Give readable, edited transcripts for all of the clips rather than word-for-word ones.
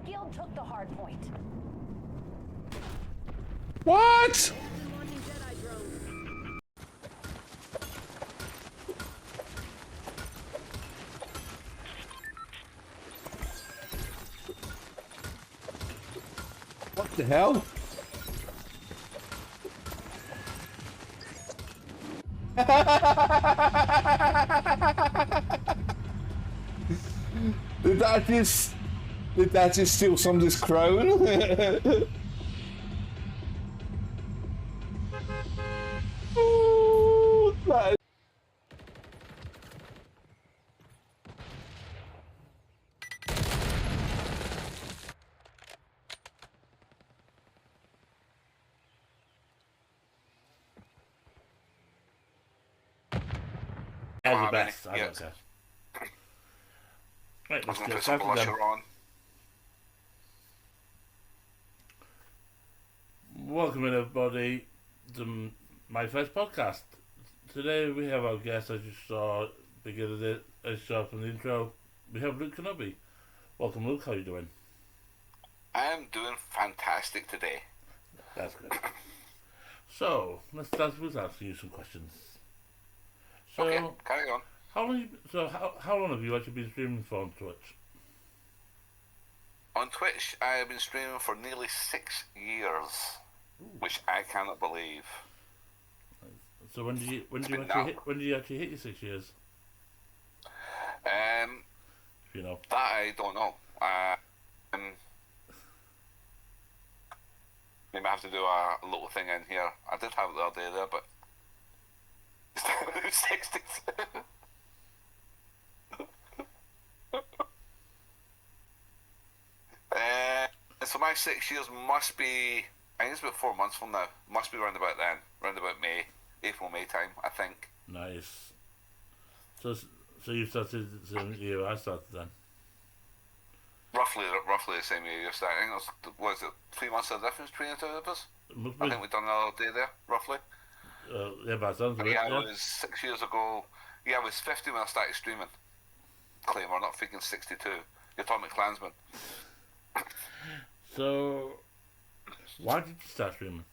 The guild took the hard point. What? What the hell? Did that just steal somebody's crown? Oh, that As the best, I don't care. Right, let's get started then. Welcome in everybody to my first podcast. Today we have our guest, as you saw at the beginning of it, as you saw from the intro, we have Luke Kenobi. Welcome Luke, how are you doing? I'm doing fantastic today. That's good. So, let's start with asking you some questions. So, okay, carry on. How long have you actually been streaming for on Twitch? On Twitch, I have been streaming for nearly 6 years, which I cannot believe. So when do you actually hit your 6 years? You know. That I don't know. Maybe I have to do a little thing in here. I did have it the other day there, but 60s. So my 6 years must be, I think it's about 4 months from now. Must be around about then, around about May, April, May time, I think. Nice. So you started the same year I started then? Roughly the same year you started. I think it was 3 months of difference between the two of us? I think we've done another day there, roughly. Yeah, but sounds yeah, it was 6 years ago. Yeah, I was 50 when I started streaming. Claymore, not freaking 62. The Atomic Klansman. So, why did you start streaming?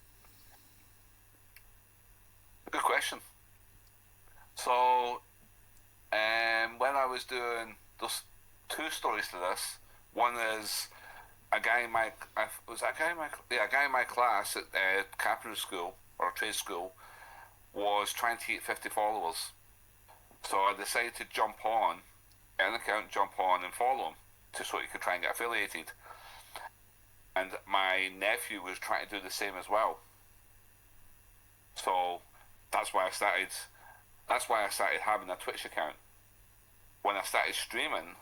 Good question. So, when I was doing, there's two stories to this. One is a guy in my class at carpentry school or trade school was trying to hit 50 followers. So I decided to jump on, get an account, jump on and follow him so he could try and get affiliated. And my nephew was trying to do the same as well. So that's why I started having a Twitch account. When I started streaming,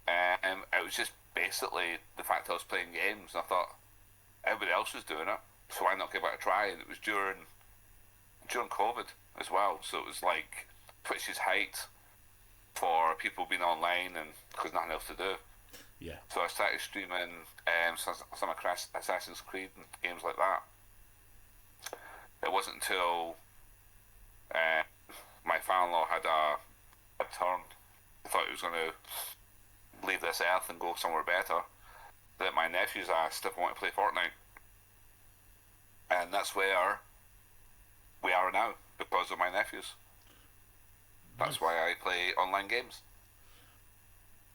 it was just basically the fact I was playing games, and I thought everybody else was doing it, so why not give it a try? And it was during COVID as well, so it was like Twitch's height for people being online and because nothing else to do. Yeah. So I started streaming some Assassin's Creed and games like that. It wasn't until my father-in-law had a turn, I thought he was going to leave this earth and go somewhere better, that my nephews asked if I want to play Fortnite. And that's where we are now, because of my nephews. That's why I play online games.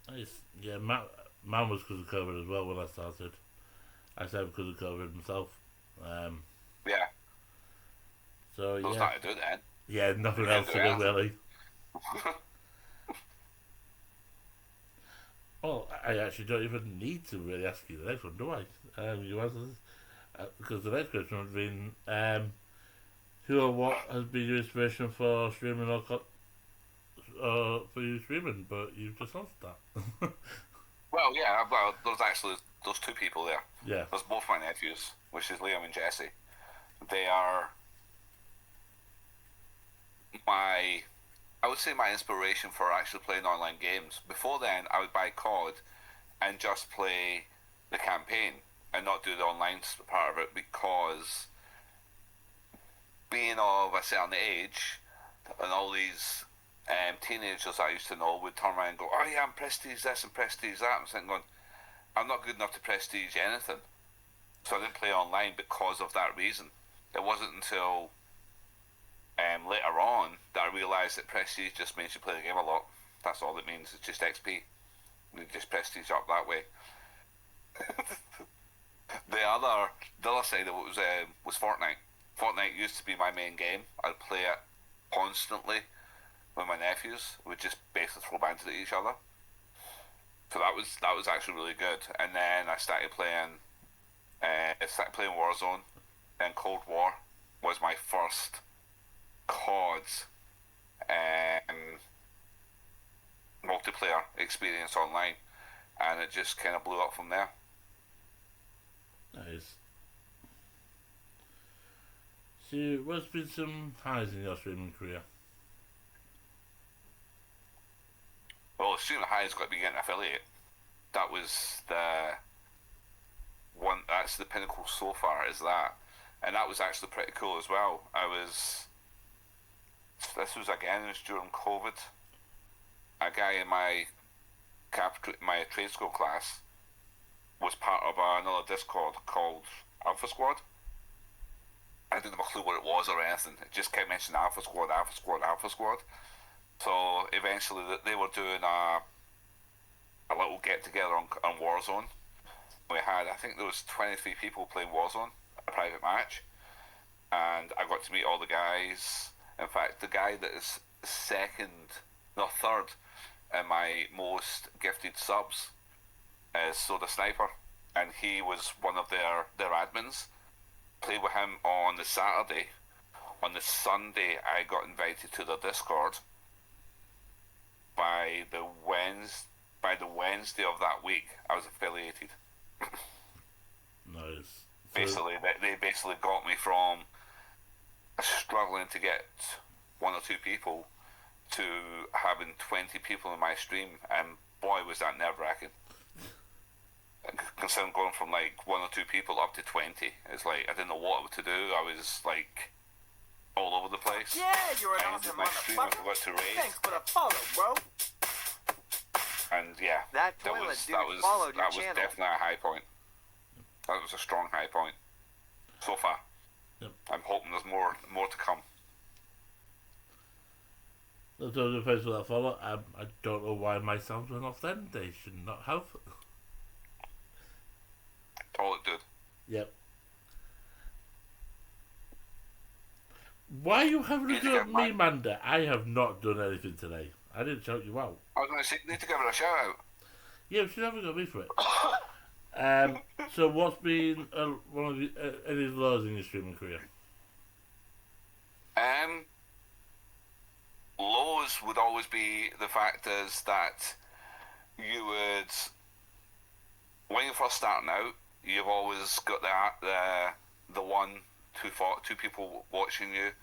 Nice. Yeah, mine was because of COVID as well when I started. I started because of COVID myself. Yeah. So There's yeah. nothing to do then. Yeah, nothing else to do really. Well, I actually don't even need to really ask you the next one, do I? You answered because the next question would have been who or what has been your inspiration for streaming or for you streaming, but you've just answered that. Well, there's two people there. Yeah. There's both my nephews, which is Liam and Jesse. They are I would say my inspiration for actually playing online games. Before then, I would buy COD and just play the campaign and not do the online part of it, because being of a certain age and all these teenagers I used to know would turn around and go, oh yeah, I'm prestige this and prestige that. I'm sitting going, I'm not good enough to prestige anything. So I didn't play online because of that reason. It wasn't until later on that I realised that prestige just means you play the game a lot. That's all it means. It's just XP. You just prestige up that way. The other side of it was Fortnite. Fortnite used to be my main game. I'd play it constantly with my nephews. We'd just basically throw bands at each other. So that was actually really good. And then I started playing Warzone. And Cold War was my first COD's multiplayer experience online, and it just kind of blew up from there. Nice. So, what's been some highs in your streaming career? Well, streaming high has got to be getting affiliate. That was the one. That's the pinnacle so far. Is that, and that was actually pretty cool as well. This was during COVID. A guy in my trade school class was part of another Discord called Alpha Squad. I didn't have a clue what it was or anything. It just kept mentioning Alpha Squad, Alpha Squad, Alpha Squad. So eventually they were doing a little get together on Warzone. We had, I think there was 23 people playing Warzone, a private match, and I got to meet all the guys. In fact, the guy that is third in my most gifted subs is Soda Sniper, and he was one of their admins. Played with him on the Saturday. On the Sunday, I got invited to the Discord. By the Wednesday of that week, I was affiliated. Nice. Basically, they basically got me from struggling to get one or two people to having 20 people in my stream, and boy was that nerve-wracking. Considering going from like one or two people up to 20, it's like I didn't know what to do. I was like all over the place. Yeah, you're an awesome motherfucker. Thanks for the follow, bro. And yeah, That followed your was channel. definitely a high point. That was a strong high point so far. Yep. I'm hoping there's more to come. That's all the place for that follow. I don't know why my sounds went off then. They should not have. All it did. Yep. Why are you having a go at me, Manda? I have not done anything today. I didn't shout you out. I was going to say, you need to give her a shout out. Yeah, but she never got me for it. So what's been one of the, any lows in your streaming career? Lows would always be the fact is that you would, when you're first starting out, you've always got two people watching you.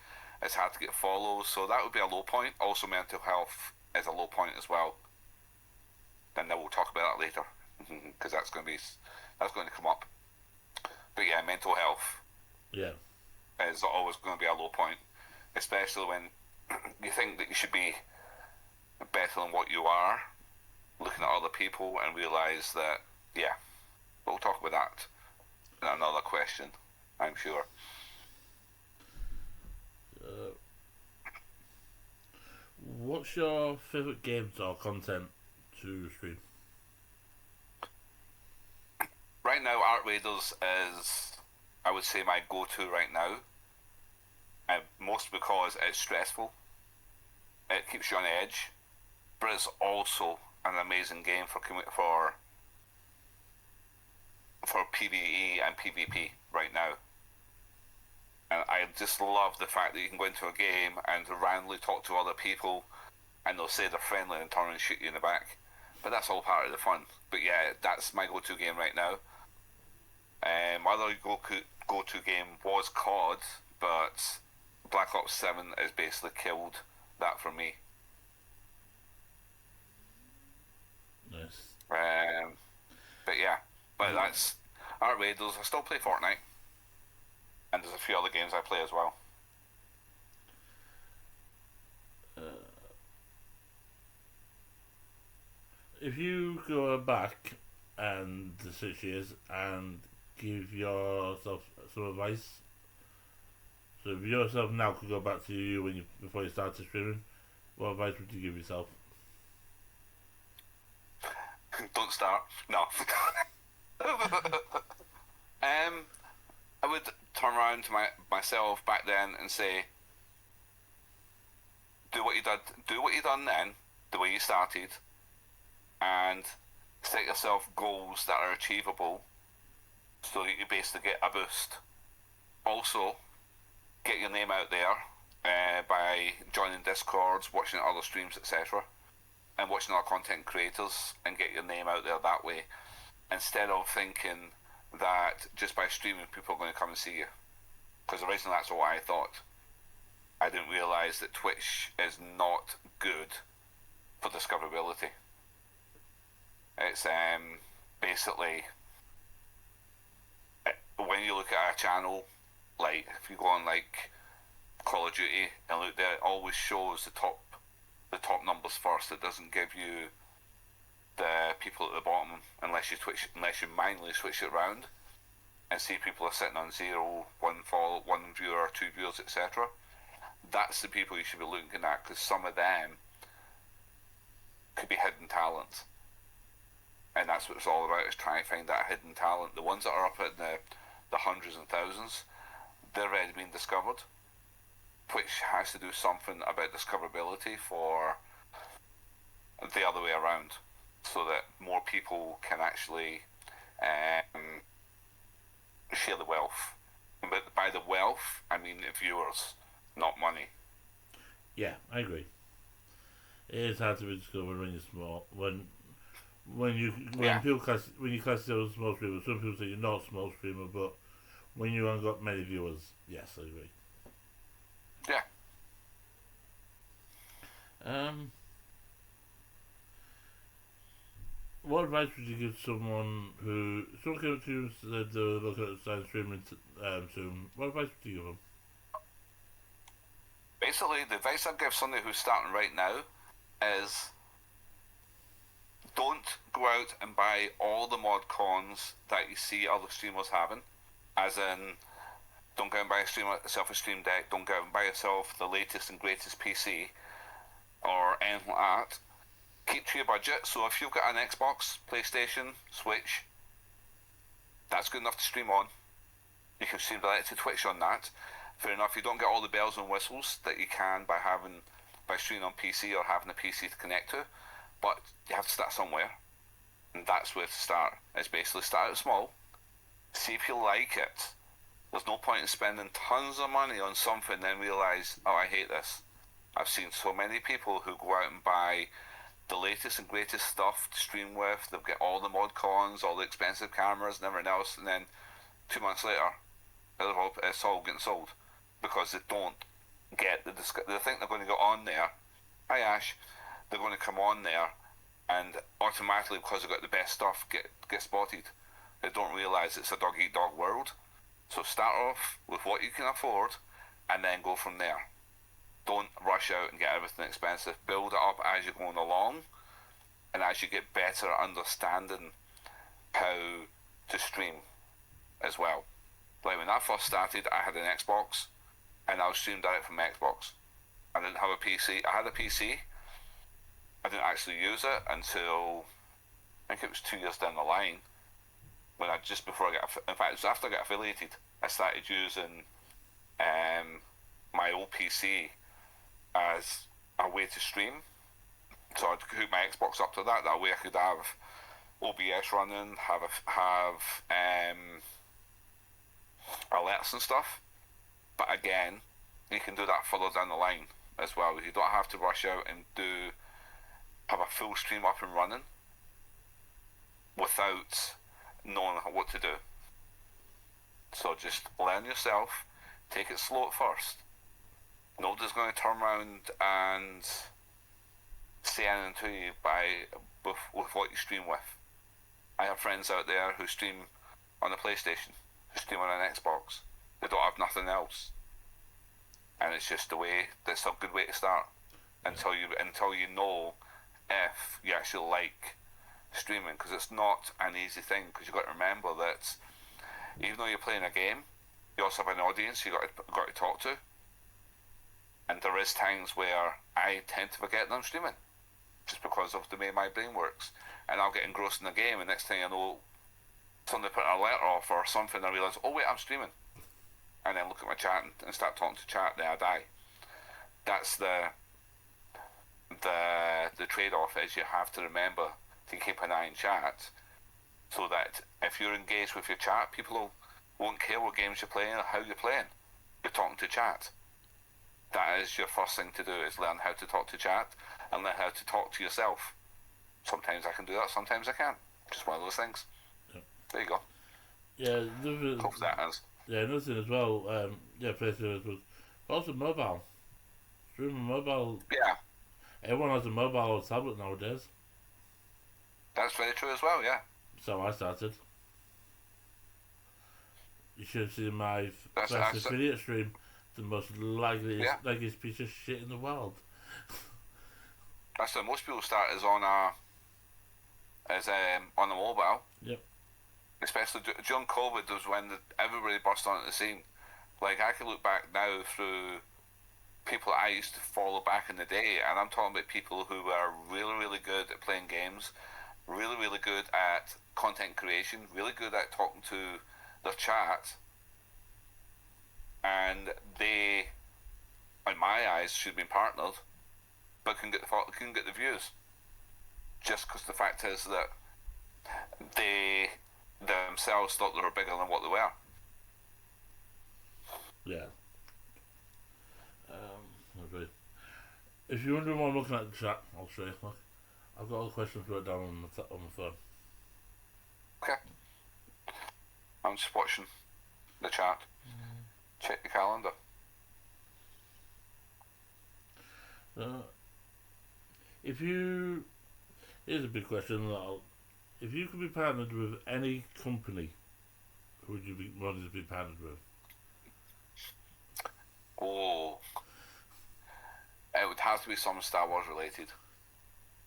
It's hard to get follows, so that would be a low point. Also, mental health is a low point as well. And then we'll talk about that later, because that's going to come up. But yeah, mental health. Yeah. Is always going to be a low point, especially when you think that you should be better than what you are, looking at other people and realise that, yeah, we'll talk about that in another question, I'm sure. What's your favourite games or content to stream? Right now, Art Raiders is, I would say, my go-to right now. Mostly because it's stressful. It keeps you on edge, but it's also an amazing game for PvE and PvP right now. And I just love the fact that you can go into a game and randomly talk to other people, and they'll say they're friendly and turn and shoot you in the back. But that's all part of the fun. But yeah, that's my go-to game right now. My other go-to game was COD, but Black Ops 7 has basically killed that for me. Nice. But yeah, that's Art Raiders. I still play Fortnite, and there's a few other games I play as well. If you go back and the 6 years, and give yourself some advice. So if yourself now could go back to you when you before you started streaming, what advice would you give yourself? Don't start. No. I would turn around to myself back then and say, do what you did. Do what you done then, the way you started, and set yourself goals that are achievable, so that you basically get a boost. Also, get your name out there by joining Discords, watching other streams, etc., and watching other content creators, and get your name out there that way, instead of thinking that just by streaming people are going to come and see you. Because originally that's what I thought. I didn't realise that Twitch is not good for discoverability. It's basically, when you look at a channel, like if you go on like Call of Duty and look there, it always shows the top numbers first. It doesn't give you the people at the bottom unless you manually switch it around and see people are sitting on 0, 1 follow, 1 viewer, 2 viewers, etc. That's the people you should be looking at, because some of them could be hidden talent, and that's what it's all about, is trying to find that hidden talent. The ones that are up at the hundreds and thousands, they're already being discovered. Twitch has to do something about discoverability for the other way around, so that more people can actually share the wealth. But by the wealth, I mean viewers, not money. Yeah, I agree. It is hard to be discovered when you're small. When people class when you class yourself as a small streamer, some people say you're not a small streamer, but when you haven't got many viewers, yes, I agree. Yeah. What advice would you give someone who came up to you and said they're looking at starting streaming soon? What advice would you give them? Basically, the advice I'd give somebody who's starting right now is don't go out and buy all the mod cons that you see other streamers having. As in, don't go out and buy yourself a stream deck, don't go out and buy yourself the latest and greatest PC or anything like that. Keep to your budget. So if you've got an Xbox, PlayStation, Switch, that's good enough to stream on. You can stream directly to Twitch on that. Fair enough, you don't get all the bells and whistles that you can by streaming on PC or having a PC to connect to, but you have to start somewhere, and that's where to start. It's basically start out small, see if you like it. There's no point in spending tons of money on something and then realise, oh, I hate this. I've seen so many people who go out and buy the latest and greatest stuff to stream with. They've got all the mod cons, all the expensive cameras and everything else, and then 2 months later, it's all getting sold because they don't get they think they're going to go on there. Hi Ash, they're going to come on there and automatically, because they've got the best stuff, get spotted. They don't realise it's a dog eat dog world. So start off with what you can afford and then go from there. Don't rush out and get everything expensive. Build it up as you're going along, and as you get better at understanding how to stream as well. Like when I first started, I had an Xbox and I was streaming direct from my Xbox. I didn't have a PC. I had a PC. I didn't actually use it until I think it was 2 years down the line, when in fact it was after I got affiliated, I started using my old PC as a way to stream. So I'd hook my Xbox up to that way I could have OBS running, have alerts and stuff. But again, you can do that further down the line as well. You don't have to rush out and have a full stream up and running without knowing what to do. So just learn yourself, take it slow at first. Nobody's going to turn around and say anything to you with what you stream with. I have friends out there who stream on a PlayStation, who stream on an Xbox. They don't have nothing else, and it's just that's a good way to start until you know if you actually like streaming, because it's not an easy thing, because you've got to remember that even though you're playing a game, you also have an audience you've got to talk to. And there is times where I tend to forget that I'm streaming, just because of the way my brain works. And I'll get engrossed in the game, and next thing I know, somebody put an alert off or something, I realise, oh wait, I'm streaming. And then look at my chat and start talking to chat, then I die. That's the trade-off, is you have to remember to keep an eye on chat, so that if you're engaged with your chat, people won't care what games you're playing or how you're playing. You're talking to chat. That is your first thing to do, is learn how to talk to chat and learn how to talk to yourself. Sometimes I can do that, sometimes I can't. Just one of those things. Yep. There you go. Yeah, hope that is. Yeah, another thing as well, PlayStation was also mobile. Streaming mobile. Yeah. Everyone has a mobile or tablet nowadays. That's very true as well, yeah. So I started. You should have seen my first affiliate stream. The most laggiest piece of shit in the world. That's how most people start, is on a mobile. Yep. Especially during COVID, was when everybody burst onto the scene. Like, I can look back now through people I used to follow back in the day, and I'm talking about people who were really, really good at playing games, really, really good at content creation, really good at talking to their chat, and they, in my eyes, should have been partnered, but couldn't get the views. Just because the fact is that they themselves thought they were bigger than what they were. Yeah. Okay. If you're wondering why I'm looking at the chat, I'll show you. Look, I've got all the questions wrote down on the phone. Okay. I'm just watching the chat. Check the calendar. Here's a big question. If you could be partnered with any company, who would you be wanted to be partnered with? Oh, it would have to be some Star Wars related,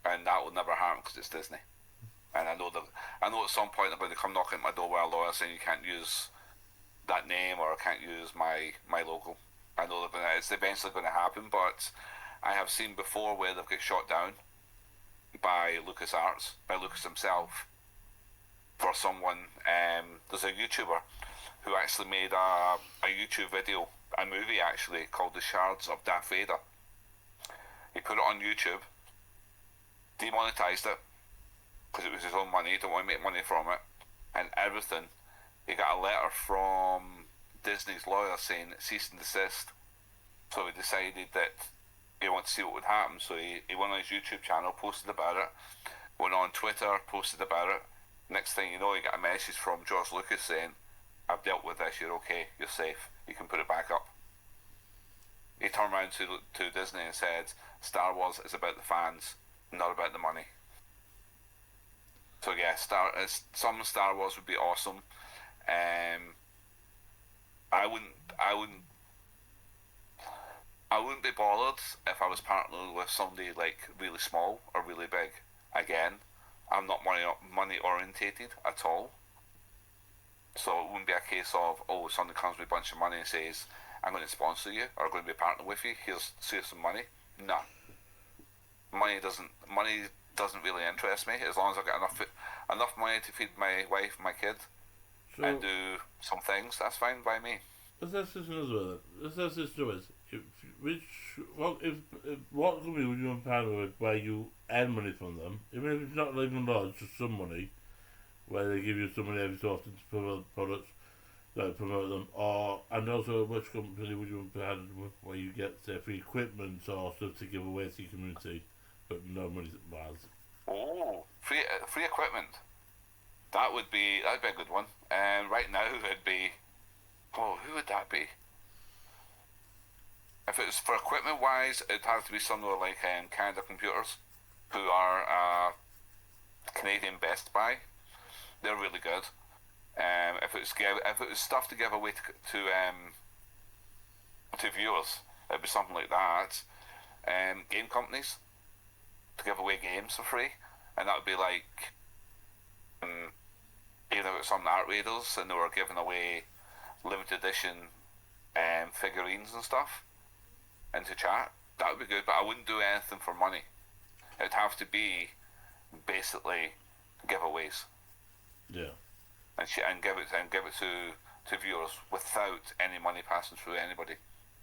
and that will never happen because it's Disney. And I know at some point they're going to come knocking at my door with a lawyer saying you can't use that name or I can't use my logo. I know it's eventually going to happen, but I have seen before where they've got shot down by LucasArts, by Lucas himself, for someone. There's a YouTuber who actually made a YouTube video, a movie actually, called The Shards of Darth Vader. He put it on YouTube, demonetized it, because it was his own money, he didn't want to make money from it, and everything. He got a letter from Disney's lawyer saying cease and desist. So he decided that he wanted to see what would happen. So he went on his YouTube channel, posted about it, went on Twitter, posted about it. Next thing you know, he got a message from George Lucas saying, I've dealt with this, you're okay, you're safe, you can put it back up. He turned around to Disney and said, Star Wars is about the fans, not about the money. So yeah, some Star Wars would be awesome. I wouldn't be bothered if I was partnered with somebody like really small or really big. Again, I'm not money orientated at all. So it wouldn't be a case of, oh, somebody comes with a bunch of money and says, I'm going to sponsor you or I'm going to be a partner with you, here's some money. No. Money doesn't really interest me, as long as I've got enough money to feed my wife and my kid and do some things, that's fine by me. Let's just do it. What company would you want to partner with where you earn money from them, even if it's not even large, just some money, where they give you some money every so often to promote products, promote them, and also which company would you want to partner with where you get say free equipment or stuff to give away to your community, but no money wise. Oh, free equipment. That'd be a good one. And right now it'd be, who would that be? If it was for equipment wise, it'd have to be somewhere like Canada Computers, who are Canadian Best Buy. They're really good. If it was stuff to give away to viewers, it'd be something like that. Game companies to give away games for free, and that would be like either with some art readers and they were giving away limited edition figurines and stuff into chat, that would be good. But I wouldn't do anything for money. It'd have to be basically giveaways. Yeah. And give it to viewers without any money passing through anybody.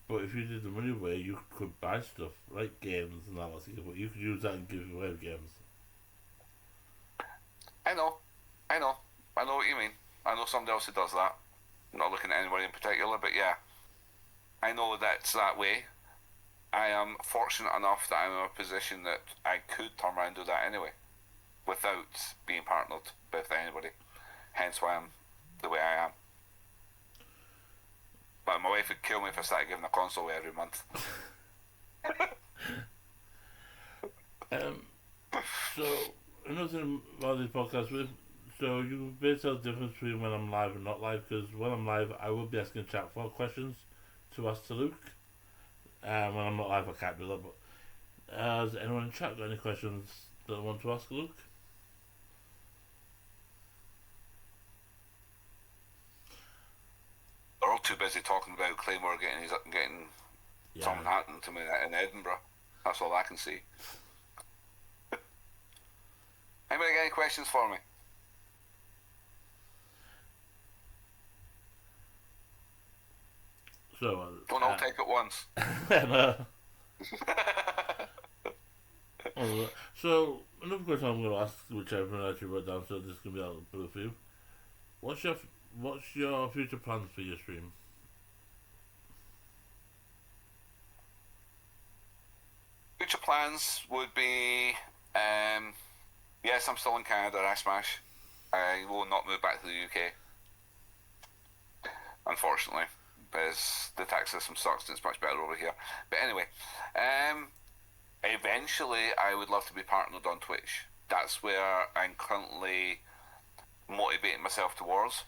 But if you did the money way, you could buy stuff like games and all that. But you could use that and give away games. I know what you mean. I know somebody else who does that. I'm not looking at anybody in particular, but yeah, I know that's that way. I am fortunate enough that I'm in a position that I could turn around and do that anyway, without being partnered with anybody. Hence why I'm the way I am. But my wife would kill me if I started giving a console away every month. So another thing about this podcast, so you can basically tell the difference between when I'm live and not live, because when I'm live, I will be asking chat for questions to ask to Luke. When I'm not live, I can't do that. But has anyone in chat got any questions that they want to ask Luke? They're all too busy talking about Claymore getting something happened to me in Edinburgh. That's all I can see. Anybody got any questions for me? So don't all take it once. So another question I'm going to ask, which I've actually wrote down, so this is going to be out of the blue for you. What's your future plans for your stream? Future plans would be, yes, I'm still in Canada, I smash. I will not move back to the UK, unfortunately, because the tax system sucks and it's much better over here. But anyway, eventually I would love to be partnered on Twitch. That's where I'm currently motivating myself towards,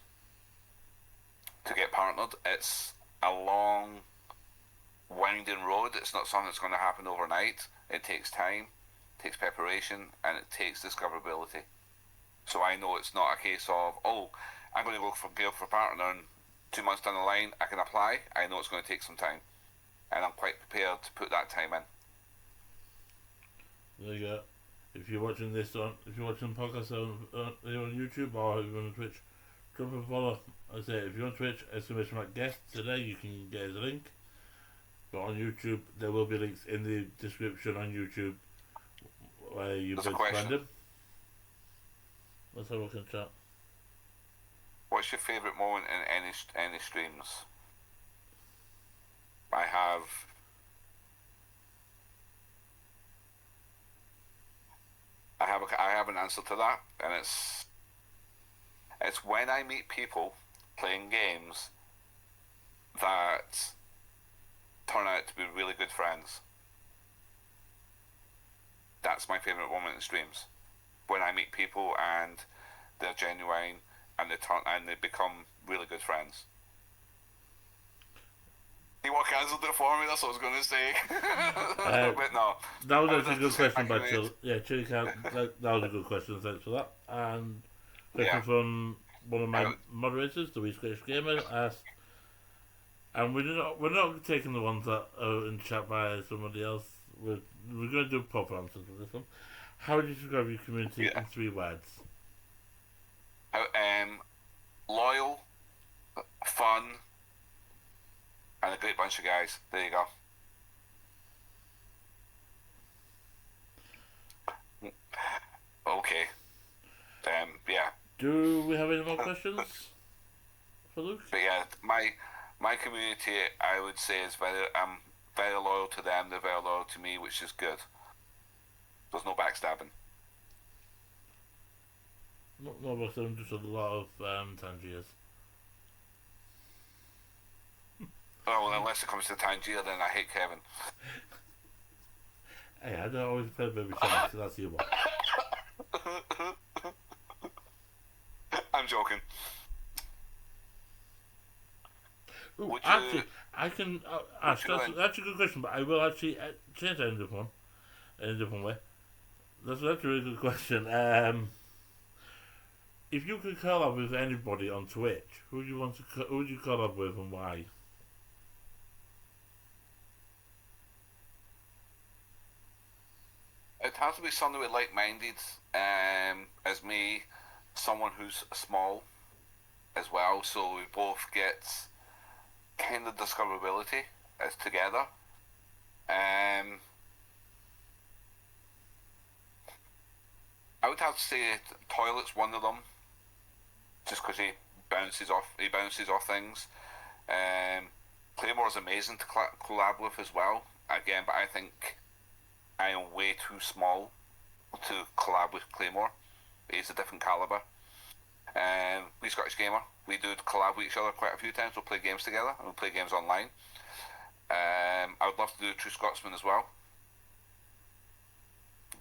to get partnered. It's a long, winding road. It's not something that's going to happen overnight. It takes time, it takes preparation, and it takes discoverability. So I know it's not a case of, oh, I'm going to go for partner and 2 months down the line I can apply. I know it's going to take some time, and I'm quite prepared to put that time in. There you go. If you're watching the podcast on YouTube or if you're on Twitch, drop a follow. I say if you're on Twitch, !guest today, you can get his link. But on YouTube, there will be links in the description on YouTube where you can find him. Let's have a look in chat. What's your favourite moment in any streams? I have an answer to that, and it's when I meet people playing games that turn out to be really good friends. That's my favourite moment in streams. When I meet people and they're genuine and they become really good friends. You want cancelled it for me? That's what I was going to say. But no. That was actually a good question by Chill. Yeah, Chili Cat. That was a good question. Thanks for that. And question from one of my moderators, the Wee Scottish Gamer, asked, and we're not taking the ones that are in chat by somebody else. We're going to do proper answers for this one. How would you describe your community in 3 words? Loyal, fun, and a great bunch of guys. There you go. Okay. Yeah. Do we have any more questions for Luke? But yeah, my community, I would say, I'm very loyal to them. They're very loyal to me, which is good. There's no backstabbing. Not about them, just a lot of Tangiers. Oh, well, unless it comes to Tangier, then I hate Kevin. Hey, I don't always play Baby Shark, so that's your one. I'm joking. Ooh, actually, I can ask. That's a good question, but I will actually change that in a different way. That's actually a really good question. if you could collab with anybody on Twitch, who would you want to? Who would you collab with and why? It has to be someone with like-minded, as me, someone who's small as well, so we both get kind of discoverability as together. I would have to say Toilet's one of them, just because he bounces off things. Claymore's amazing to collab with as well. Again, but I think I am way too small to collab with Claymore. He's a different caliber. We Scottish Gamer, we do collab with each other quite a few times. We'll play games together and we'll play games online. I would love to do True Scotsman as well.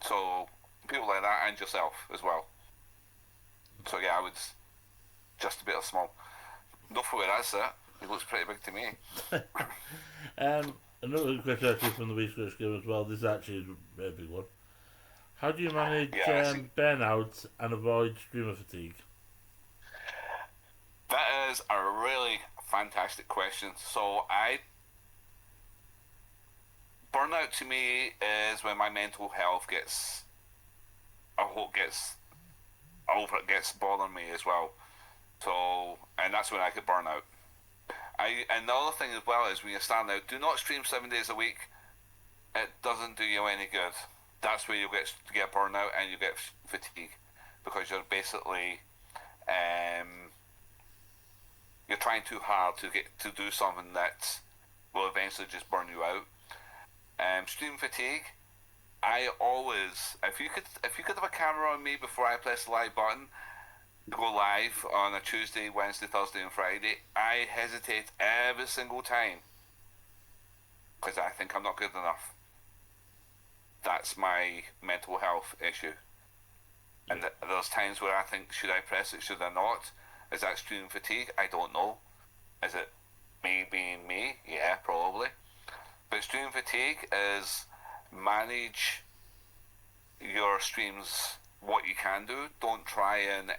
So people like that and yourself as well. So yeah, I would just a bit of small. Not for where that's at. He looks pretty big to me. Another question actually from the research game as well. This actually is a big one. How do you manage burnout and avoid streamer fatigue? That is a really fantastic question. So burnout to me is when my mental health gets bothering me as well. So, and that's when I get burnout. And the other thing as well is when you stand out, do not stream 7 days a week. It doesn't do you any good. That's where you get burnout and you get fatigue, because you're basically you're trying too hard to do something that will eventually just burn you out. Stream fatigue. I always, if you could have a camera on me before I press the live button, go live on a Tuesday, Wednesday, Thursday and Friday, I hesitate every single time because I think I'm not good enough. That's my mental health issue. And there's times where I think, should I press it, should I not? Is that stream fatigue? I don't know. Is it me being me? Yeah, probably. But stream fatigue is manage your streams, what you can do. Don't try and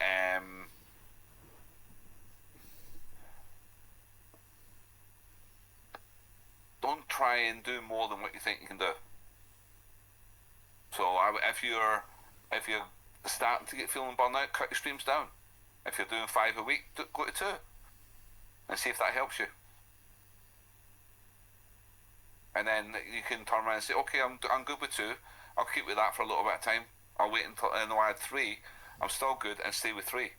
do more than what you think you can do. So if you're starting to get feeling burnout, cut your streams down. If you're doing 5 a week, go to 2 and see if that helps you. And then you can turn around and say, okay, I'm good with 2. I'll keep with that for a little bit of time. I'll wait until I add 3. I'm still good and stay with 3.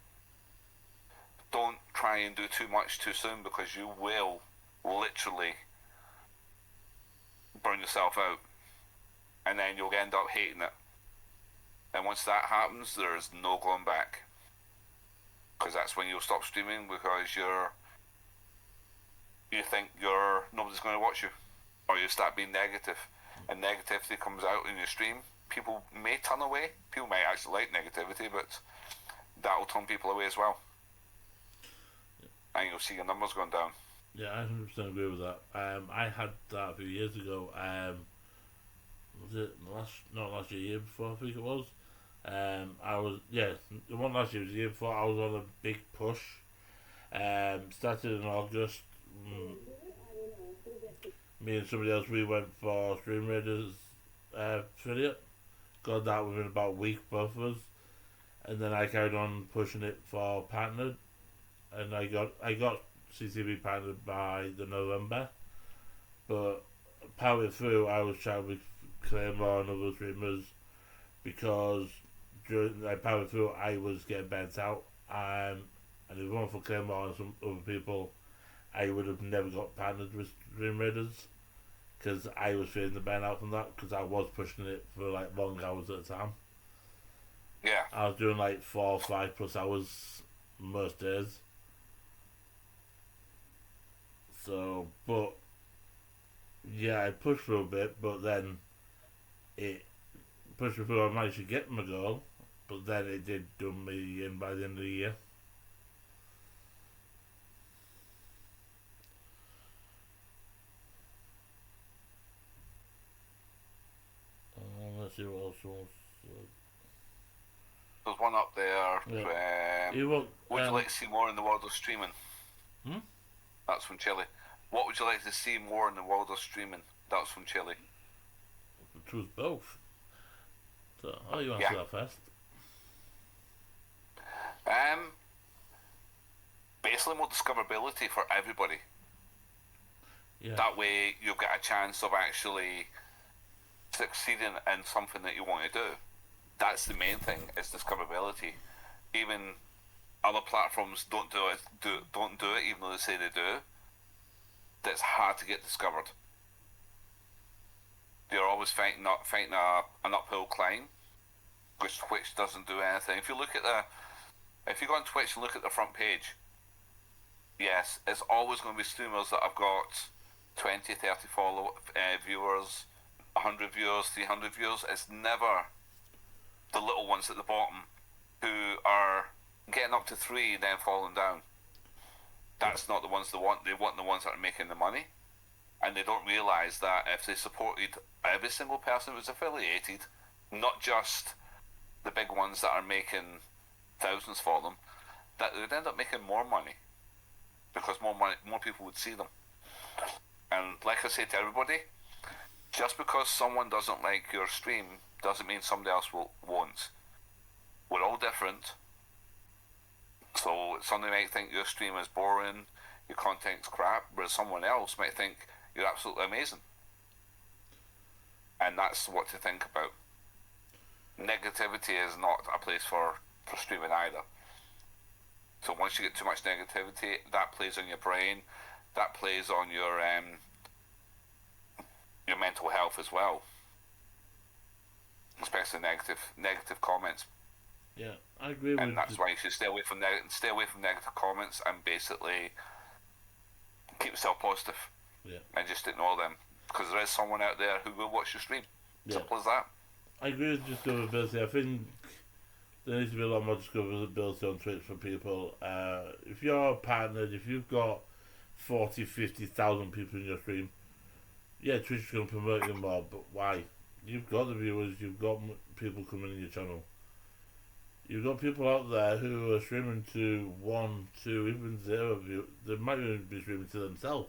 Don't try and do too much too soon, because you will literally burn yourself out, and then you'll end up hating it. And once that happens, there's no going back, because that's when you'll stop streaming, because you think nobody's going to watch you, or you start being negative, and negativity comes out in your stream. People may turn away. People might actually like negativity, but that will turn people away as well, and you'll see your numbers going down. Yeah, I 100% agree with that. I had that a few years ago. Was it not last year, year before, I think it was. The one last year was the year before. I was on a big push. Started in August. Me and somebody else, we went for Stream Raiders affiliate. Got that within about a week, both of us. And then I carried on pushing it for partnered. And I got CCB partnered by the November. But partway through, I was trying with Claymore and other streamers, because during partway through, I was getting bent out. And if it weren't for Claymore and some other people, I would have never got partnered with Stream Raiders, because I was feeling the burnout from that, because I was pushing it for like long hours at a time. Yeah. I was doing like 4 or 5 plus hours most days. So, but yeah, I pushed for a bit, but then it pushed me through. I managed to get my goal, but then it did do me in by the end of the year. Let's see what else was. There's one up there. Yeah. Would you like to see more in the world of streaming? Hmm? That's from Chile. What would you like to see more in the world of streaming? That's from Chile. Choose both. So, you answer that first. Basically more discoverability for everybody. Yeah. That way you'll get a chance of actually succeeding in something that you want to do. That's the main thing, is discoverability. Even other platforms don't do it, even though they say they do. That's hard to get discovered. You're always fighting an uphill climb, which Twitch doesn't do anything. If you go on Twitch and look at the front page, yes, it's always going to be streamers that have got 20, 30 viewers, 100 viewers, 300 viewers. It's never the little ones at the bottom who are getting up to 3 then falling down. That's not the ones they want. They want the ones that are making the money. And they don't realise that if they supported every single person who's affiliated, not just the big ones that are making thousands for them, that they would end up making more money, because more people would see them. And like I say to everybody, just because someone doesn't like your stream doesn't mean somebody else won't. We're all different. So somebody might think your stream is boring, your content's crap, whereas someone else might think you're absolutely amazing. And that's what to think about. Negativity is not a place for streaming either. So once you get too much negativity, that plays on your brain, that plays on your mental health as well. Especially negative comments. Yeah, I agree with. And that's why you should stay away from negative comments and basically keep yourself positive. Yeah. And just ignore them, because there is someone out there who will watch your stream. Yeah. Simple as that. I agree with discoverability. I think there needs to be a lot more discoverability on Twitch for people. If you're partnered, if you've got 40, 50,000 people in your stream, yeah, Twitch is going to promote you more, but why? You've got the viewers, you've got people coming in your channel. You've got people out there who are streaming to 1, 2, even 0 views. They might even be streaming to themselves.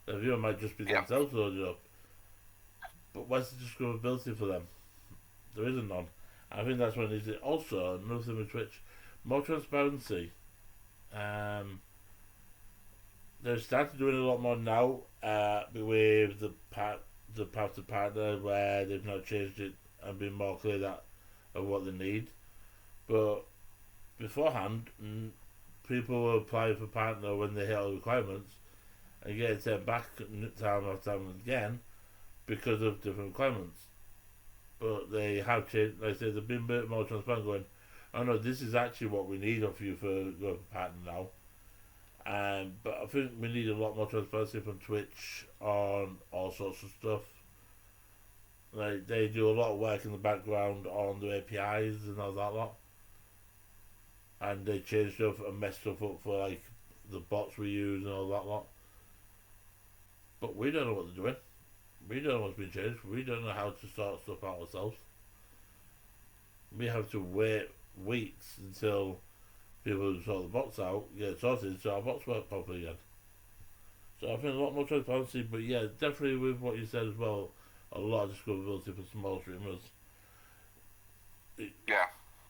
The viewer might just be themselves loaded up. But what's the discoverability for them? There isn't none. I think that's what it is. Also, another thing with Twitch, more transparency. They've started doing a lot more now with the path to partner, where they've now changed it and been more clear of what they need. But beforehand, people will apply for partner when they hit all the requirements and get it sent back time after time again because of different requirements. But they have changed, like I said, they've been a bit more transparent, going, oh no, this is actually what we need of you for going for partner now. But I think we need a lot more transparency from Twitch on all sorts of stuff. Like, they do a lot of work in the background on the APIs and all that lot. And they change stuff and mess stuff up for, like, the bots we use and all that lot. But we don't know what they're doing. We don't know what's been changed. We don't know how to sort stuff out ourselves. We have to wait weeks until people sort the bots out, get it sorted, so our bots work properly again. So I think a lot more transparency, but yeah, definitely with what you said as well, a lot of discoverability for small streamers.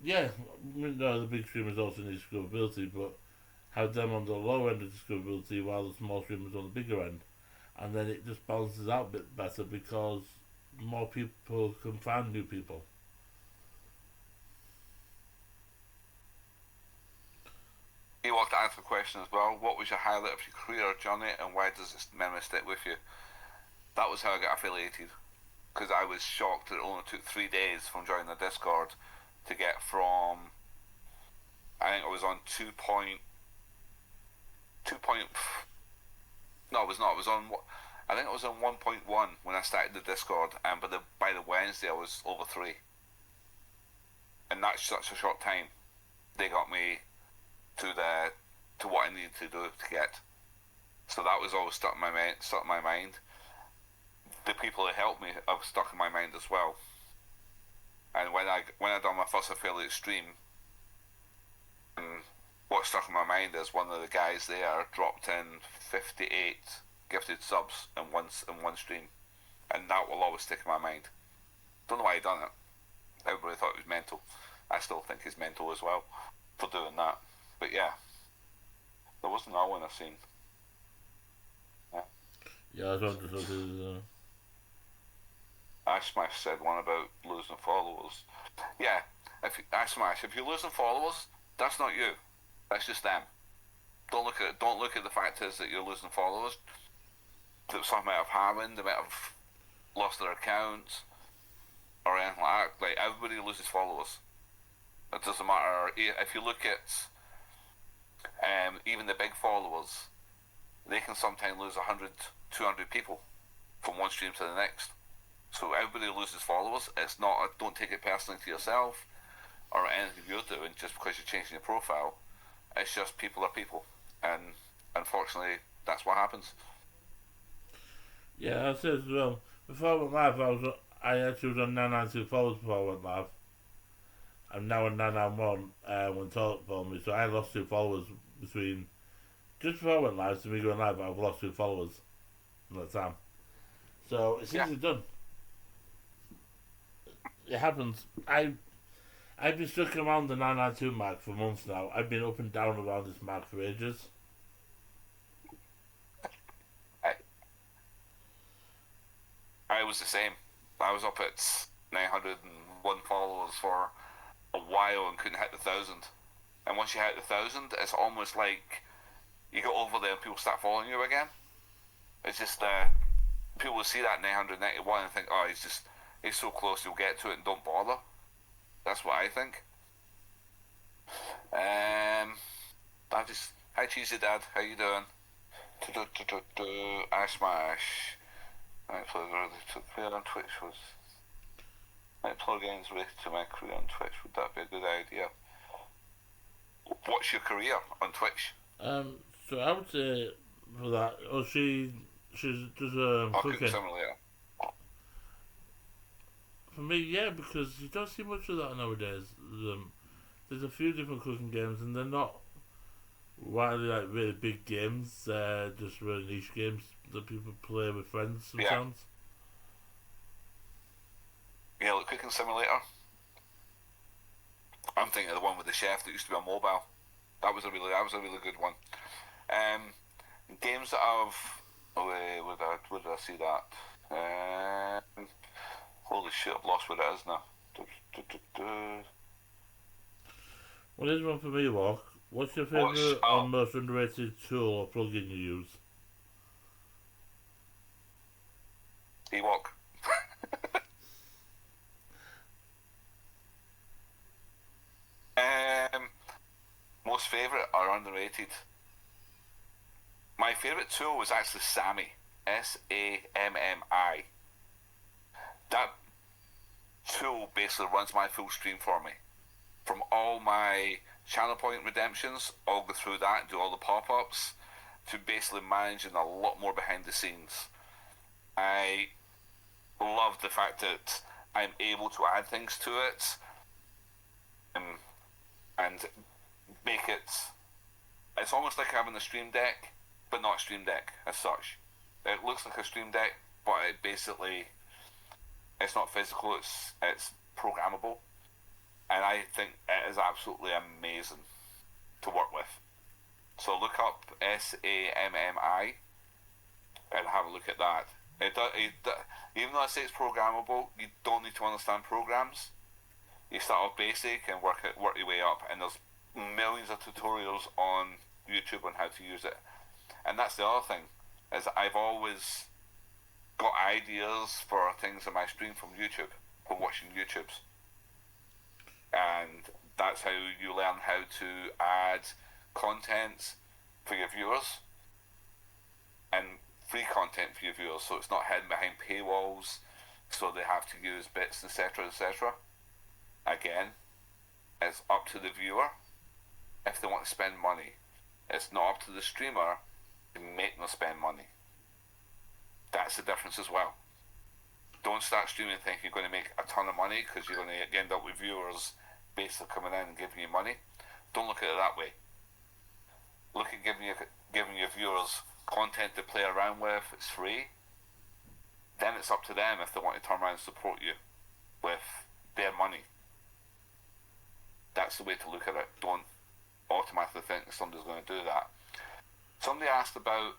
Yeah, no, the big streamers also need discoverability, but have them on the low end of discoverability while the small streamers on the bigger end. And then it just balances out a bit better because more people can find new people. You want to answer the question as well. What was your highlight of your career journey, and why does this memory stick with you? That was how I got affiliated, because I was shocked that it only took 3 days from joining the Discord to get from, I think I was on 2 point, no, it was not. It was on, I think it was on 1.1 when I started the Discord, and by the Wednesday I was over 3. And that's such a short time. They got me to what I needed to do to get. So that was always stuck in my mind. The people who helped me have stuck in my mind as well. And when I done my first affiliate stream, What stuck in my mind is one of the guys there dropped in 58 gifted subs in one stream, and that will always stick in my mind. Don't know why he done it. Everybody thought it was mental. I still think he's mental as well for doing that. But yeah, there wasn't that one I've seen. Yeah, I was wondering if there's, Ash Smash said one about losing followers. Yeah, Ash Smash, if you're losing followers, that's not you. That's just them. Don't look at the fact is that you're losing followers. That something might have happened. They might have lost their accounts or anything like that. Like, everybody loses followers. It doesn't matter if you look at even the big followers. They can sometimes lose 100, 200 people from one stream to the next. So everybody loses followers. It's not. Don't take it personally to yourself or anything you're doing just because you're changing your profile. It's just people are people, and unfortunately, that's what happens. yeah, I said as well. Before I went live, I actually was on 992 followers before I went live. I'm now on 991 when Talk followed me, so I lost 2 followers between just before I went live to me going live. I've lost 2 followers in that time, so it's easily done. It happens. I've been stuck around the 992 mark for months now. I've been up and down around this mark for ages. I was the same. I was up at 901 followers for a while and couldn't hit the 1,000. And once you hit the 1,000, it's almost like you get over there and people start following you again. It's just people will see that 991 and think, oh, he's so close, he'll get to it and don't bother. That's what I think. Hi Cheesy Dad, how you doing? Ash Smash. Career on Twitch was. Might plug in related to my career on Twitch. Would that be a good idea? What's your career on Twitch? So I would say for that, she's does cooking. Simulator. For me, yeah, because you don't see much of that nowadays. There's a few different cooking games, and they're not widely like really big games. Just really niche games that people play with friends sometimes. Yeah, like Cooking Simulator. I'm thinking of the one with the chef that used to be on mobile. That was a really good one. Games that I've where did I see that? Holy shit, I've lost what it is now. Well, here's one for me, Walk. What's your favourite or most underrated tool or plugin you use? Ewok. Most favourite or underrated? My favourite tool was actually Sammy. SAMMI. That tool basically runs my full stream for me. From all my channel point redemptions, I'll go through that and do all the pop-ups to basically managing a lot more behind the scenes. I love the fact that I'm able to add things to it and make it. It's almost like having a stream deck, but not a stream deck as such. It looks like a stream deck, but it's not physical. It's programmable, and I think it is absolutely amazing to work with. So look up SAMMI and have a look at that. Even though I say it's programmable, you don't need to understand programs. You start off basic and work your way up, and there's millions of tutorials on YouTube on how to use it. And that's the other thing, is I've always got ideas for things on my stream from YouTube, from watching YouTubes. And that's how you learn how to add content for your viewers and free content for your viewers, so it's not hidden behind paywalls, so they have to use bits, etc., etc. Again, it's up to the viewer if they want to spend money. It's not up to the streamer to make them spend money. That's the difference as well. Don't start streaming thinking you're going to make a ton of money because you're going to end up with viewers basically coming in and giving you money. Don't look at it that way. Look at giving your viewers content to play around with. It's free. Then it's up to them if they want to turn around and support you with their money. That's the way to look at it. Don't automatically think that somebody's going to do that. Somebody asked about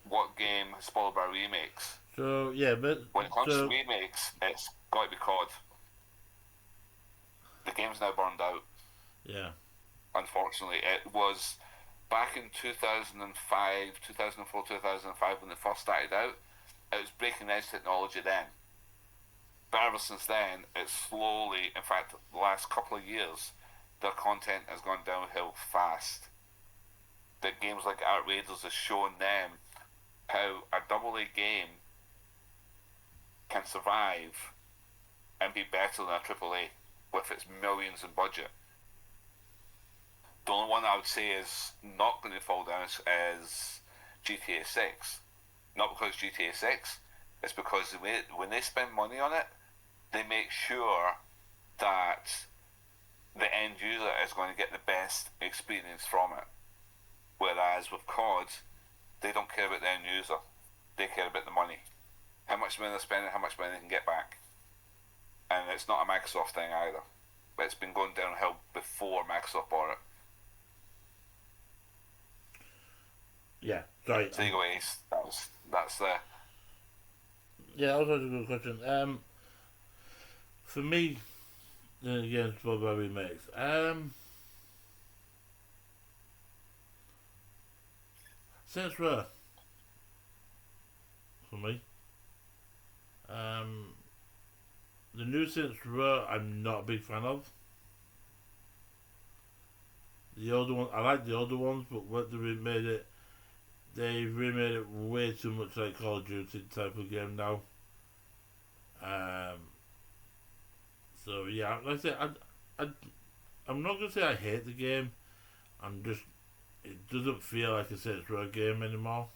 what game is spoiled by remakes. So yeah, but when it comes to remakes, it's got to be COD. The game's now burned out. Yeah. Unfortunately, it was back in 2005, 2004, 2005 when it first started out. It was breaking edge technology then. But ever since then, it's slowly, in fact, the last couple of years, their content has gone downhill fast. That games like Art Raiders has shown them how a AA game can survive and be better than a AAA with its millions in budget. The only one I would say is not going to fall down is GTA 6. Not because GTA 6, it's because when they spend money on it, they make sure that the end user is going to get the best experience from it. Whereas with COD, they don't care about the end user. They care about the money. How much money they're spending, how much money they can get back. And it's not a Microsoft thing either. But it's been going downhill before Microsoft bought it. Yeah, sorry. So you go, Ace. That's the... Yeah, that was a good question. For me, again, for my remakes, Saints Row, for me. The new Saints Row, I'm not a big fan of. The older one, I like the older ones, but what they remade it, they've remade it way too much like Call of Duty type of game now. So yeah, like I say, I'm not gonna say I hate the game. I'm just, it doesn't feel like a Saints Row game anymore.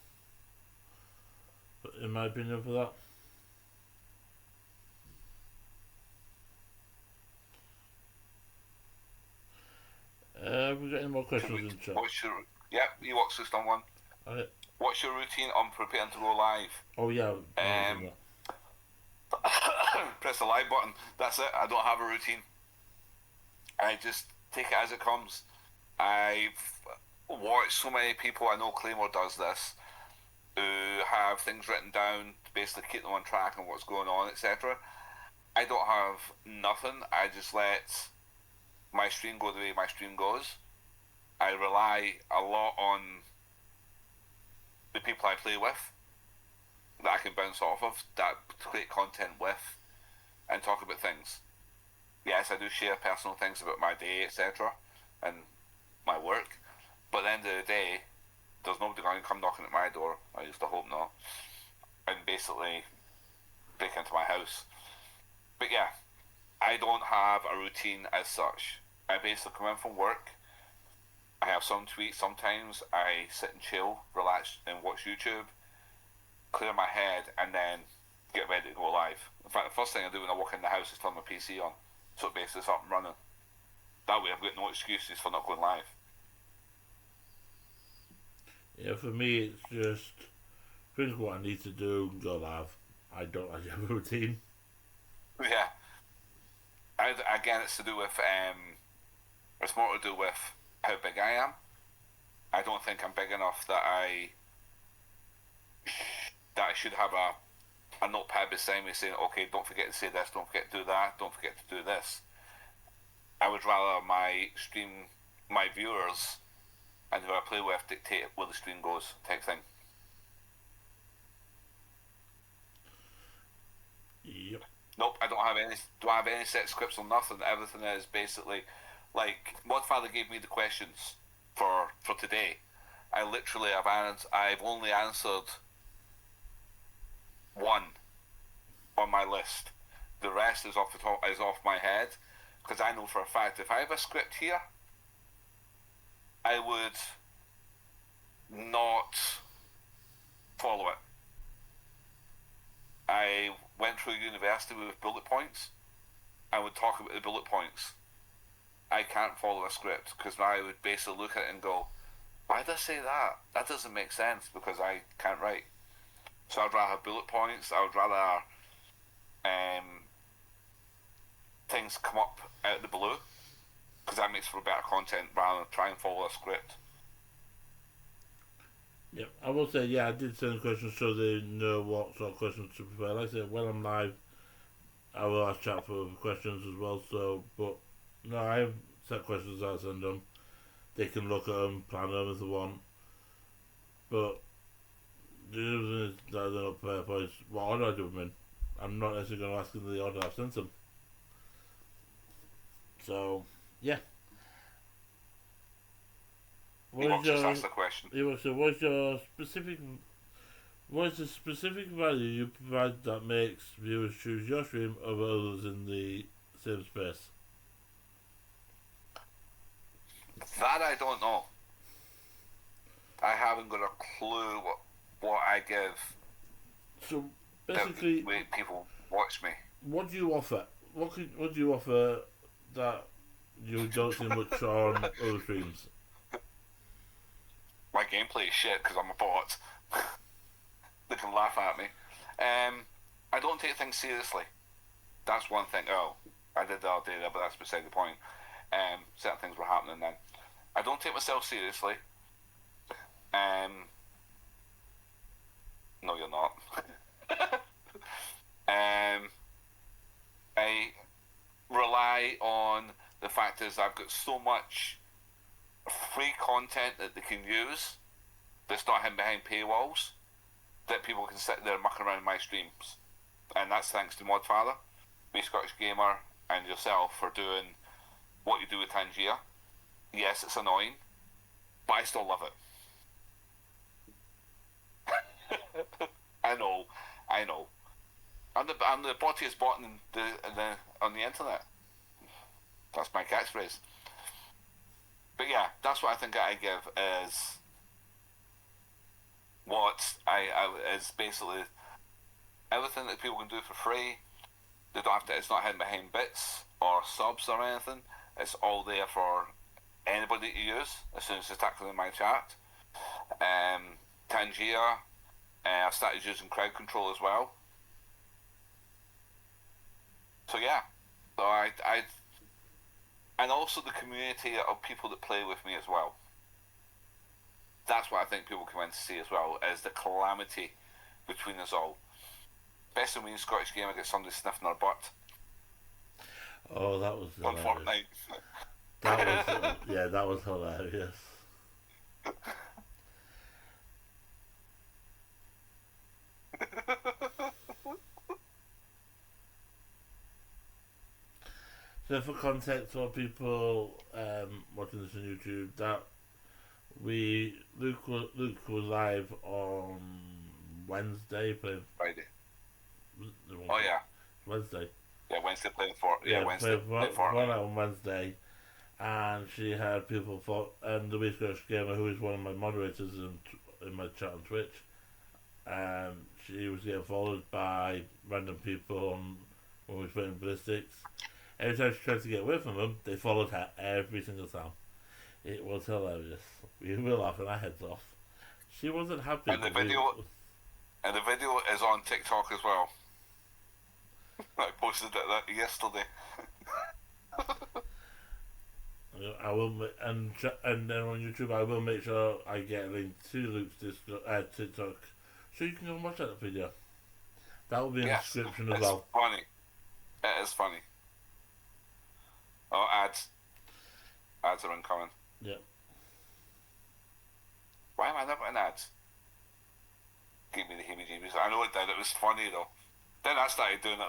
But in my opinion, for that. Have we got any more questions in chat? You watched this on one. Alright. What's your routine on preparing to go live? Oh yeah. Press the live button. That's it. I don't have a routine. I just take it as it comes. I've watched so many people, I know Claymore does this, who have things written down to basically keep them on track on what's going on, etc. I don't have nothing. I just let my stream go the way my stream goes. I rely a lot on the people I play with that I can bounce off of, that create content with, and talk about things. Yes, I do share personal things about my day, etc., and my work, but at the end of the day, there's nobody going to come knocking at my door, I used to hope not, and basically break into my house. But yeah, I don't have a routine as such. I basically come in from work, I have some tweets sometimes, I sit and chill, relax and watch YouTube, clear my head, and then get ready to go live. In fact, the first thing I do when I walk in the house is turn my PC on, so it basically it's up and running. That way I've got no excuses for not going live. Yeah, for me it's just think what I need to do, go live. I don't like have a routine. Yeah. Again, it's to do with it's more to do with how big I am. I don't think I'm big enough that I should have a notepad beside me saying, okay, don't forget to say this, don't forget to do that, don't forget to do this. I would rather my viewers and who I play with dictate where the stream goes, type thing. Yep. Nope, I don't have any set scripts or nothing. Everything is basically like Modfather gave me the questions for today. I've only answered one on my list. The rest is off my head, because I know for a fact if I have a script here, I would not follow it. I went through university with bullet points. I would talk about the bullet points. I can't follow a script because I would basically look at it and go, why did I say that? That doesn't make sense because I can't write. So I'd rather have bullet points. I would rather things come up out of the blue because that makes for better content rather than try and follow a script. Yeah, I will say, yeah, I did send questions so they know what sort of questions to prepare. Like I said, when I'm live, I will ask chat for questions as well. So, but no, I have set questions I send them. They can look at them, plan them if they want. But the reason is that they're not prepared for is what order I do them in. I'm not necessarily going to ask them the order I've sent them. So, yeah. Just ask the question. So what's your specific... What is the specific value you provide that makes viewers choose your stream over others in the same space? That I don't know. I haven't got a clue what I give. So basically, the way people watch me. What do you offer? What do you offer that you don't see much on other streams? My gameplay is shit because I'm a bot. They can laugh at me. I don't take things seriously. That's one thing. Oh, I did the other day, but that's beside the point. Certain things were happening then. I don't take myself seriously. No, you're not. I rely on the fact is I've got so much free content that they can use that's not hidden behind paywalls that people can sit there and muck around my streams. And that's thanks to Modfather, Me Scottish Gamer, and yourself for doing what you do with Tangier. Yes, it's annoying, but I still love it. I know. I'm the bottiest bot on the internet. That's my catchphrase. But yeah, that's what I think I give is what I is basically everything that people can do for free. They don't have to. It's not hidden behind bits or subs or anything. It's all there for anybody to use as soon as it's tackling in my chat. Tangier, I've started using crowd control as well. So yeah, so I and also the community of people that play with me as well. That's what I think people come in to see as well, is the calamity between us all. Especially when you're Scottish Gamer get somebody sniffing their butt. Oh, that was on Fortnite. That was hilarious. So for context for people watching this on YouTube, that Luke was live on Wednesday playing Friday. Oh yeah. Wednesday. Yeah, Wednesday playing Wednesday playing Fortnite on Wednesday, and she had people and the West Coast Gamer, who is one of my moderators in my chat on Twitch. She was getting followed by random people when we were playing ballistics. Every time she tried to get away from them, they followed her every single time. It was hilarious. We were laughing our heads off. She wasn't happy. And the video is on TikTok as well. I posted that yesterday. I will, and then on YouTube, I will make sure I get a link to Luke's TikTok, so you can go and watch that video. That will be in the description as well. Funny. It is funny. Oh, ads are incoming. Yep. Why am I not getting ads? Give me the heebie-jeebies. I know it did. It was funny though. Then I started doing it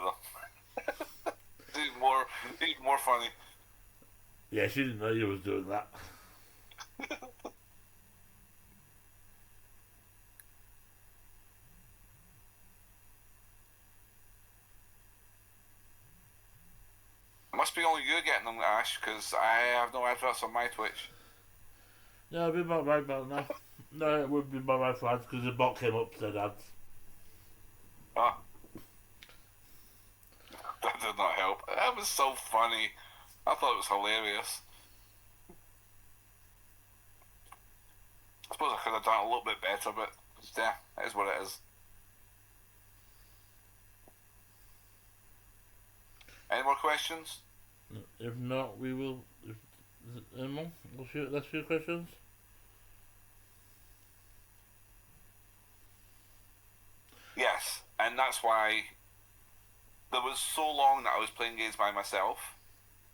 though. even more funny. Yeah, she didn't know you was doing that. It must be only you getting them, Ash, because I have no adverts on my Twitch. Yeah, it'll be about right about now. No, it would be about right for ads because the bot came up said ads. Ah. That did not help. That was so funny. I thought it was hilarious. I suppose I could have done it a little bit better, but yeah, it is what it is. Any more questions? If not, we will. Emma, let's few questions. Yes, and that's why there was so long that I was playing games by myself,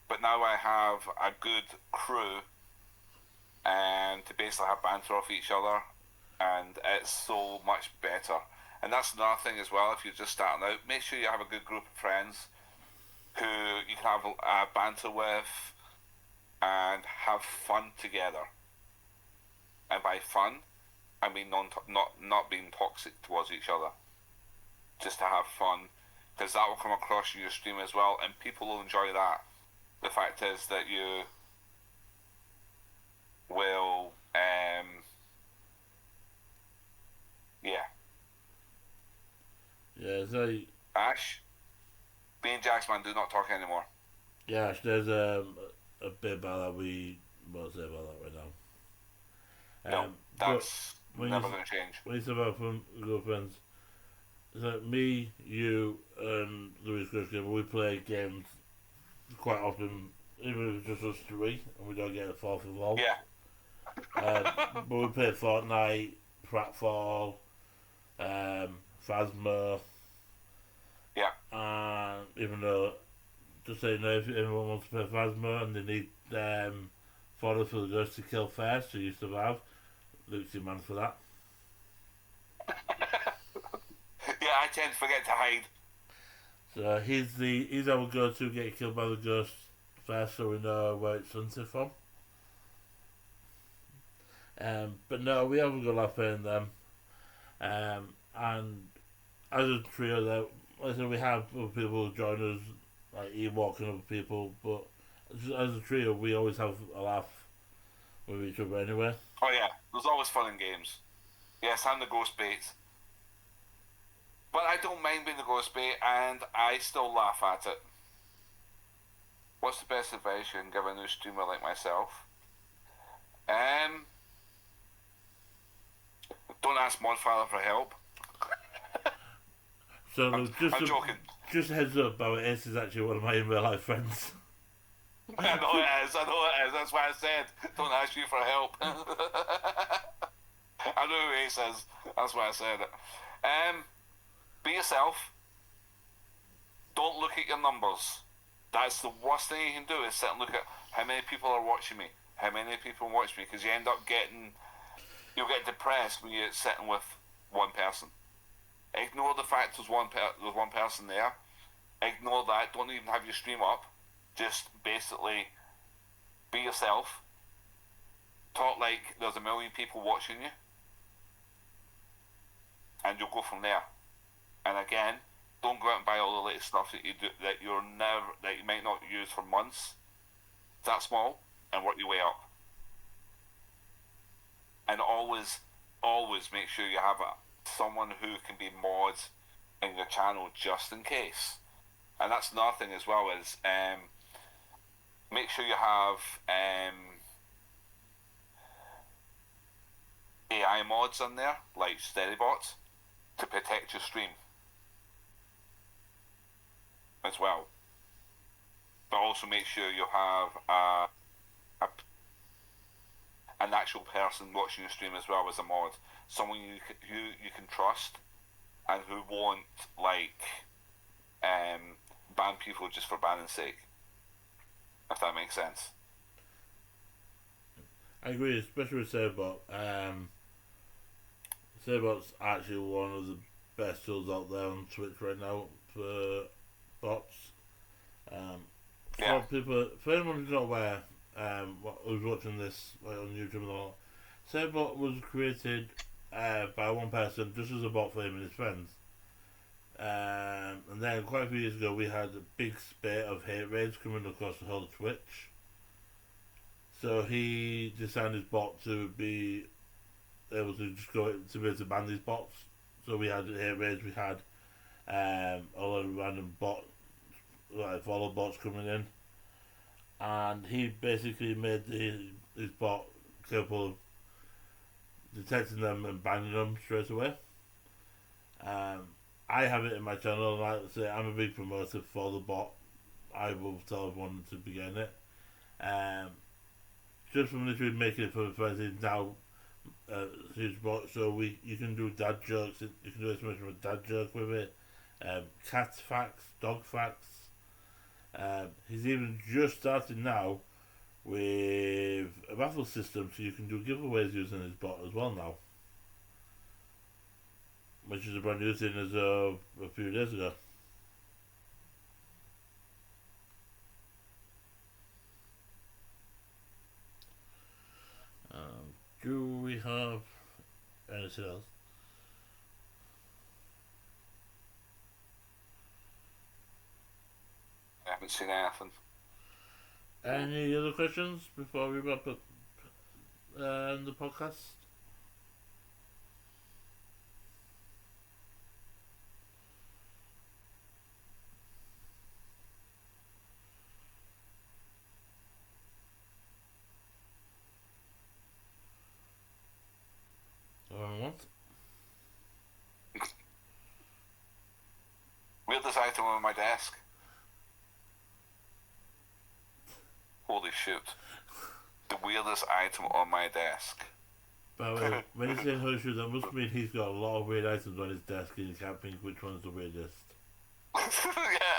but now I have a good crew and to basically have banter off each other, and it's so much better. And that's another thing as well. If you're just starting out, make sure you have a good group of friends who you can have banter with and have fun together. And by fun, I mean not being toxic towards each other. Just to have fun, because that will come across in your stream as well, and people will enjoy that. The fact is that you will, yeah. Yeah, so Ash, me and Jacksman do not talk anymore. yeah, there's a bit about that we won't say about that right now. No, that's never going to change. When you say about girlfriends, so me, you, and Louis Christian, we play games quite often, even if it's just us three, and we don't get a fourth involved. Yeah. But we play Fortnite, Pratfall, Phasma. Yeah. And even though, just so you know, if anyone wants to play Phasma and they need photos for the ghost to kill first, so you survive, Luke's your man for that. Yeah, I tend to forget to hide. So he's our go-to get killed by the ghost first, so we know where it's hunted from. But no, we have a good laugh playing them. And as a trio, that like I said, we have other people join us, like Ewok and other people. But as a trio, we always have a laugh with each other anyway. Oh yeah, there's always fun in games. Yes, I'm the ghost bait. But I don't mind being the ghost bait, and I still laugh at it. What's the best advice you can give a new streamer like myself? Don't ask Modfather for help. So I'm joking. Just a heads up, our Ace is actually one of my in real life friends. I know it is. That's why I said don't ask you for help. I know who Ace is. That's why I said it. Be yourself. Don't look at your numbers. That's the worst thing you can do is sit and look at how many people are watching me. How many people watch me? Because you end up you'll get depressed when you're sitting with one person. Ignore the fact there's one person there. Ignore that. Don't even have your stream up. Just basically be yourself. Talk like there's a million people watching you, and you'll go from there. And again, don't go out and buy all the latest stuff that you might not use for months. Start small and work your way up. And always make sure you have someone who can be mods in your channel just in case. And that's another thing as well is make sure you have AI mods on there, like Steadybots, to protect your stream as well. But also make sure you have an actual person watching your stream as well as a mod, someone you can trust and who won't ban people just for banning's sake, if that makes sense. I agree, especially with Sabot. Sabot's actually one of the best tools out there on Twitch right now for bots. For anyone who's not aware, who's watching this on YouTube and all, Sabot was created by one person just as a bot for him and his friends. And then quite a few years ago we had a big spate of hate raids coming across the whole of Twitch. So he designed his bot to be able to just go to be able to ban these bots. So we had hate raids, we had a lot of random follow bots coming in, and he basically made his bot capable of detecting them and banning them straight away. I have it in my channel, and like I say, I'm a big promoter for the bot. I will tell everyone to be getting it. Just from literally making it for the friends is now huge bot, so you can do dad jokes. You can do as much of a dad joke with it. Cat facts, dog facts. He's even just started now with a raffle system, so you can do giveaways using his bot as well now, which is a brand new thing as of a few days ago. Do we have anything else? I haven't seen anything. Any other questions before we wrap up the podcast? What? Weirdest item on my desk. Holy shit. The weirdest item on my desk. By the way, when he's saying holy shit, that must mean he's got a lot of weird items on his desk and you can't think which one's the weirdest. Yeah,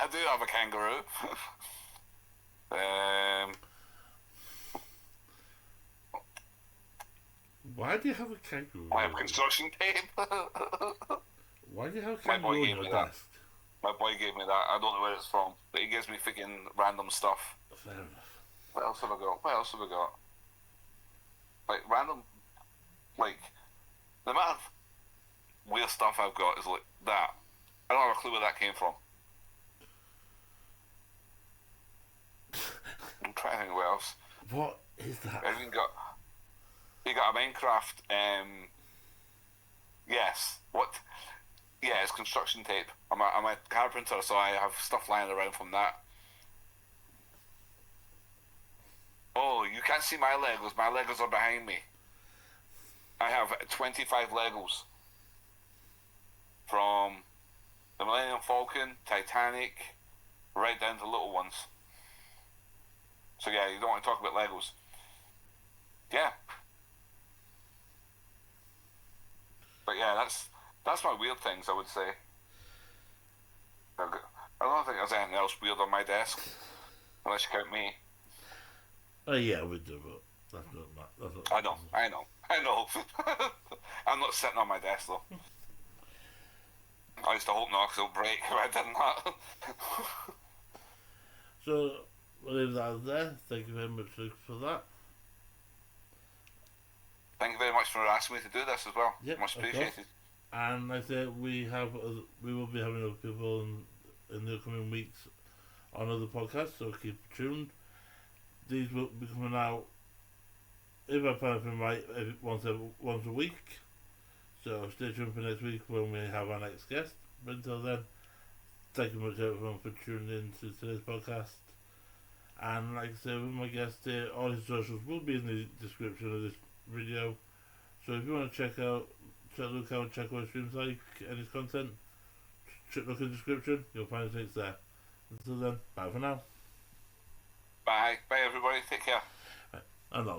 I do have a kangaroo. Why do you have a kangaroo? I have construction tape. Why do you have a My boy kangaroo on gave your me that. desk? My boy gave me that. I don't know where it's from, but he gives me freaking random stuff. Fair enough. What else have I got? What else have I got? Like random, like the amount of weird stuff I've got is like that. I don't have a clue where that came from. I'm trying to think what else. What is that? I even got. You got a Minecraft. Yes. What? Yeah, it's construction tape. I'm a carpenter, so I have stuff lying around from that. Oh, you can't see my Legos. My Legos are behind me. I have 25 Legos. From the Millennium Falcon, Titanic, right down to little ones. So yeah, you don't want to talk about Legos. Yeah. But yeah, that's my weird things, I would say. I don't think there's anything else weird on my desk, unless you count me. Oh yeah, we do, but that's not. I know. I'm not sitting on my desk though. I used to hope not, 'cause it'll break if I didn't that. So we'll leave that there. Thank you very much for that. Thank you very much for asking me to do this as well. Yep, Much of course. appreciated. And like I said, we will be having other people in the coming weeks on other podcasts, so keep tuned. These will be coming out, if I plan everything right, once a week. So stay tuned for next week when we have our next guest. But until then, thank you much everyone for tuning in to today's podcast. And like I said, with my guest here, all his socials will be in the description of this video. So if you want to check out his streams like and his content, look in the description, you'll find his links there. Until then, bye for now. Bye. Bye everybody. Take care. I'm not